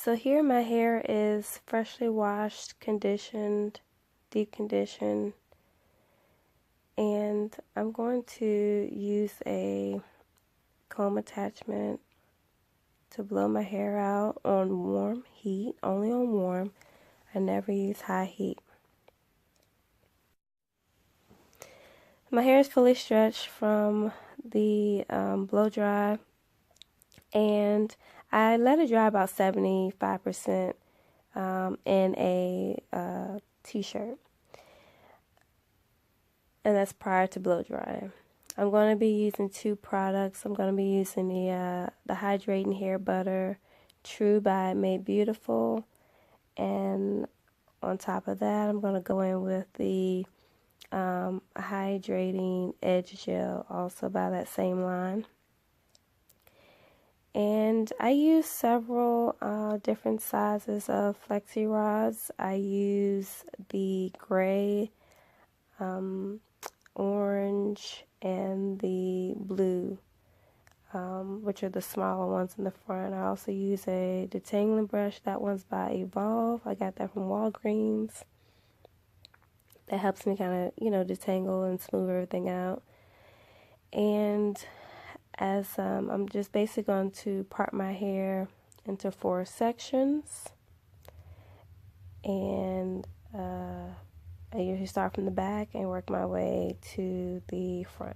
So here my hair is freshly washed, conditioned, deep conditioned, and I'm going to use a comb attachment to blow my hair out on warm heat, only on warm. I never use high heat. My hair is fully stretched from the blow dry, and I let it dry about 75% in a t-shirt, and that's prior to blow drying. I'm going to be using two products. I'm going to be using the Hydrating Hair Butter True by Made Beautiful, and on top of that, I'm going to go in with the Hydrating Edge Gel, also by that same line. And I use several different sizes of Flexi rods. I use the gray, orange, and the blue, which are the smaller ones in the front. I also use a detangling brush. That one's by Evolve. I got that from Walgreens. That helps me kind of, detangle and smooth everything out. And as I'm just basically going to part my hair into 4 sections. And I usually start from the back and work my way to the front.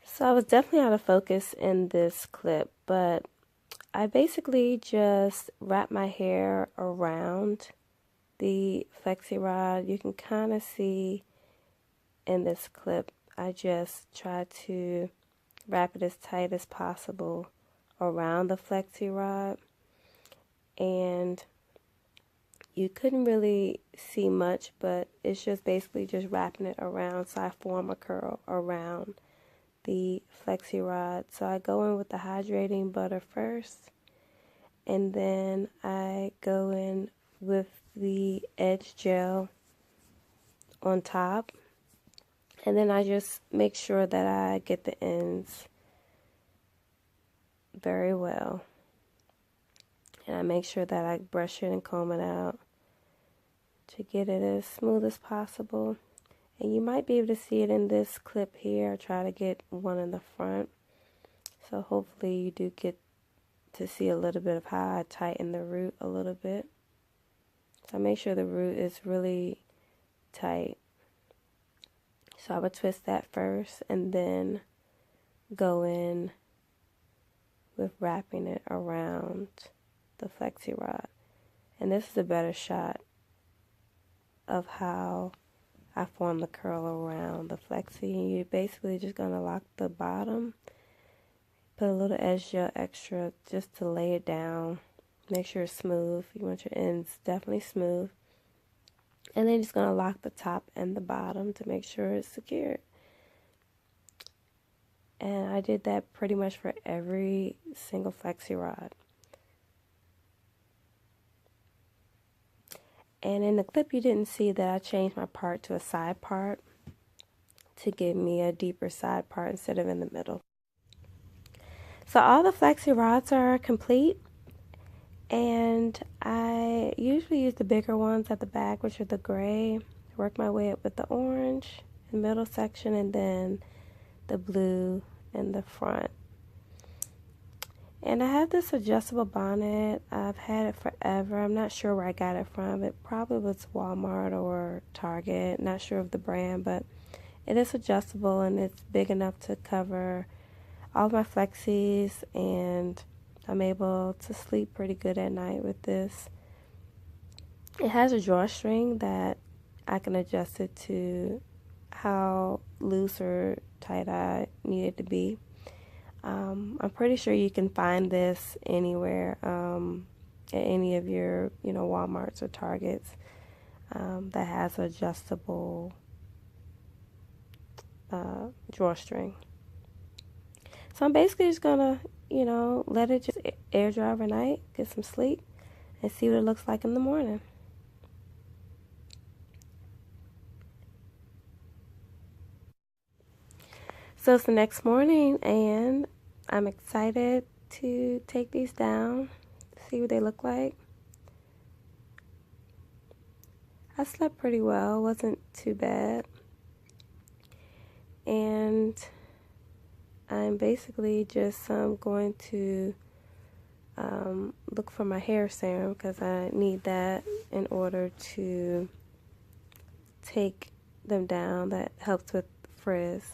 So I was definitely out of focus in this clip, but I basically just wrap my hair around the Flexi rod. You can kind of see in this clip, I just try to wrap it as tight as possible around the Flexi rod, and you couldn't really see much, but it's just basically just wrapping it around, so I form a curl around the Flexi rod. So I go in with the hydrating butter first, and then I go in with the edge gel on top, and then I just make sure that I get the ends very well, and I make sure that I brush it and comb it out to get it as smooth as possible. And you might be able to see it in this clip here. I try to get one in the front, so hopefully you do get to see a little bit of how I tighten the root a little bit. So I make sure the root is really tight. So I would twist that first and then go in with wrapping it around the Flexi rod. And this is a better shot of how I form the curl around the Flexi. And you're basically just going to lock the bottom, put a little edge gel extra just to lay it down. Make sure it's smooth. You want your ends definitely smooth. And then just going to lock the top and the bottom to make sure it's secured. And I did that pretty much for every single Flexi rod. And in the clip you didn't see that I changed my part to a side part to give me a deeper side part instead of in the middle. So all the Flexi rods are complete, and I usually use the bigger ones at the back, which are the gray. Work my way up with the orange in the middle section, and then the blue in the front. And I have this adjustable bonnet. I've had it forever. I'm not sure where I got it from. It probably was Walmart or Target. Not sure of the brand, but it is adjustable and it's big enough to cover all of my Flexis, and I'm able to sleep pretty good at night with this. It has a drawstring that I can adjust it to how loose or tight I need it to be. I'm pretty sure you can find this anywhere, at any of your, Walmarts or Targets, that has adjustable drawstring. So I'm basically just gonna, let it just air dry overnight, get some sleep, and see what it looks like in the morning. So it's the next morning, and I'm excited to take these down, see what they look like. I slept pretty well, wasn't too bad. And I'm basically just going to look for my hair serum because I need that in order to take them down. That helps with frizz.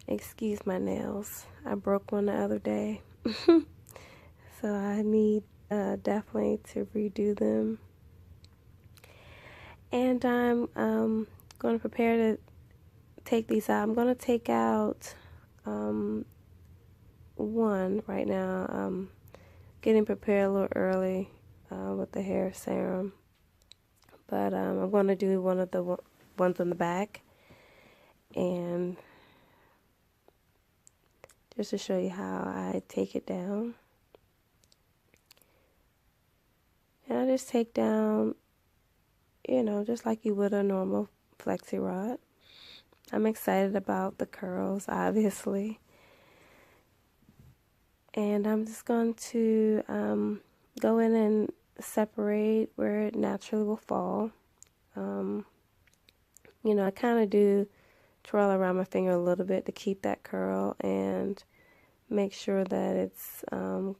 Excuse my nails. I broke one the other day. So I need definitely to redo them. And I'm going to prepare to take these out. I'm going to take out one right now. I'm getting prepared a little early with the hair serum. But I'm going to do one of the ones on the back. And just to show you how I take it down. And I just take down, just like you would a normal flexi rod. I'm excited about the curls, obviously. And I'm just going to go in and separate where it naturally will fall. I kind of do twirl around my finger a little bit to keep that curl and make sure that it's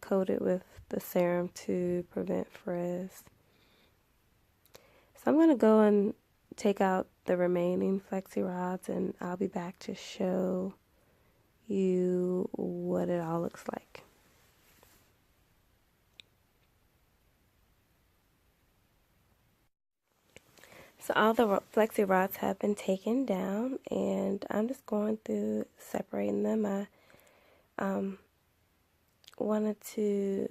coated with the serum to prevent frizz. So I'm going to go and take out the remaining flexi rods, and I'll be back to show you what it all looks like. So all the flexi rods have been taken down, and I'm just going through separating them. I wanted to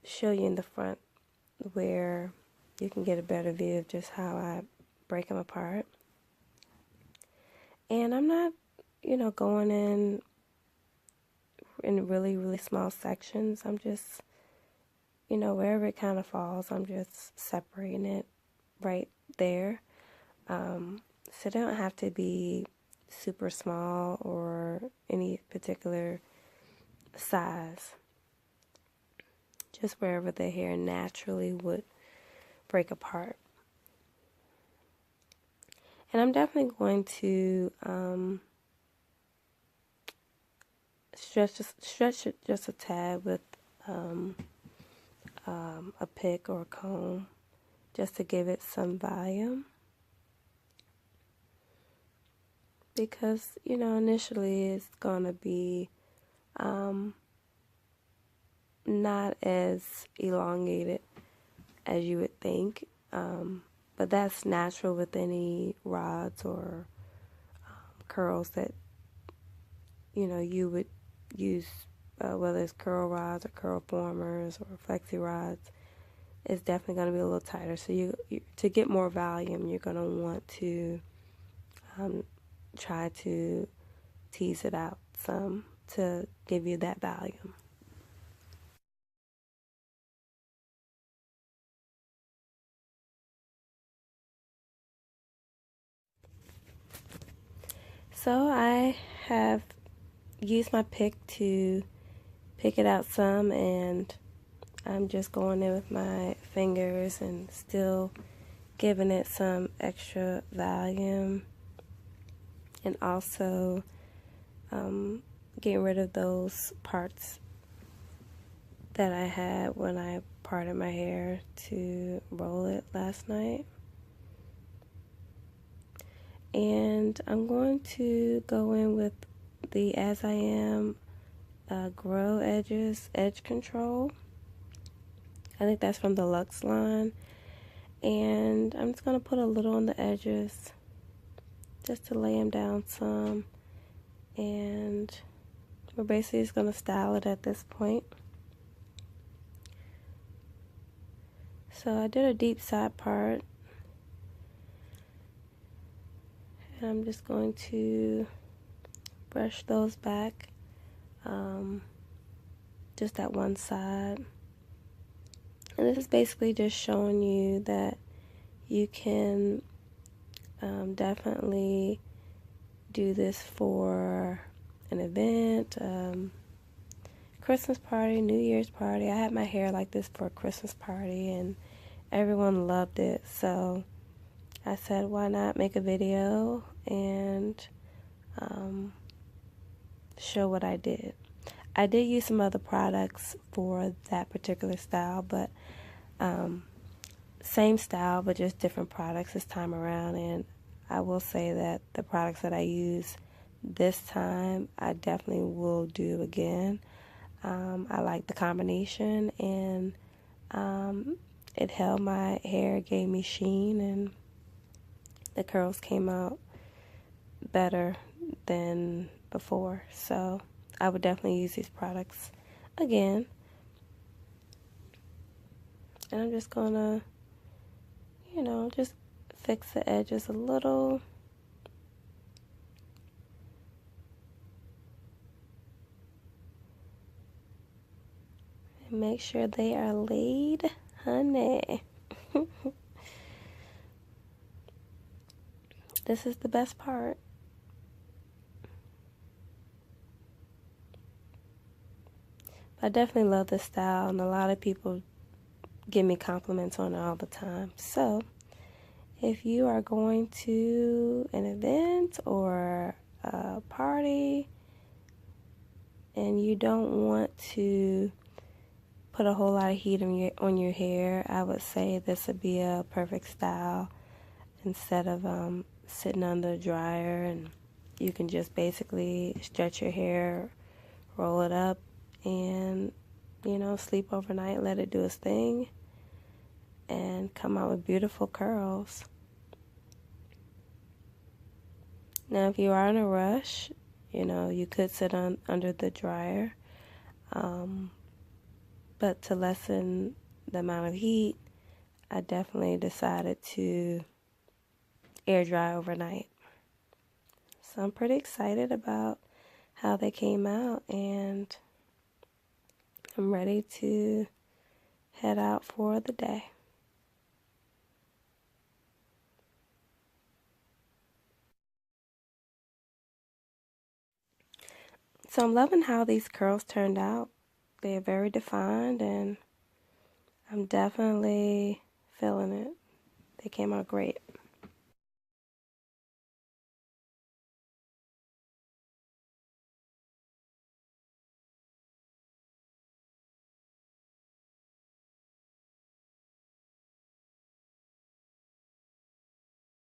show you in the front where you can get a better view of just how I break them apart. And I'm not, going in really, really small sections. I'm just, wherever it kind of falls, I'm just separating it right there. So they don't have to be super small or any particular size. Just wherever the hair naturally would break apart. And I'm definitely going to stretch it just a tad with a pick or a comb, just to give it some volume. Because, initially it's going to be not as elongated as you would think. But that's natural with any rods or curls that, you would use, whether it's curl rods or curl formers or flexi rods. It's definitely going to be a little tighter. So you to get more volume, you're going to want to try to tease it out some to give you that volume. So I have used my pick to pick it out some, and I'm just going in with my fingers and still giving it some extra volume, and also getting rid of those parts that I had when I parted my hair to roll it last night. And I'm going to go in with the As I Am Grow Edges Edge Control. I think that's from the Luxe line. And I'm just going to put a little on the edges just to lay them down some. And we're basically just going to style it at this point. So I did a deep side part, And I'm just going to brush those back, just at one side. And this is basically just showing you that you can definitely do this for an event, Christmas party, New Year's party. I had my hair like this for a Christmas party and everyone loved it. So I said, why not make a video and show what I did. I did use some other products for that particular style, but same style, but just different products this time around. And I will say that the products that I use this time, I definitely will do again. I like the combination, and it held my hair, gave me sheen, and the curls came out better than before. So I would definitely use these products again. And I'm just gonna, just fix the edges a little. And make sure they are laid, honey. This is the best part. I definitely love this style, and a lot of people give me compliments on it all the time. So if you are going to an event or a party and you don't want to put a whole lot of heat on your hair, I would say this would be a perfect style. Instead of sitting under the dryer, and you can just basically stretch your hair, roll it up, and sleep overnight, let it do its thing, and come out with beautiful curls. Now, if you are in a rush, you could sit under the dryer, but to lessen the amount of heat, I definitely decided to air dry overnight. So I'm pretty excited about how they came out, and I'm ready to head out for the day. So I'm loving how these curls turned out. They are very defined, and I'm definitely feeling it. They came out great.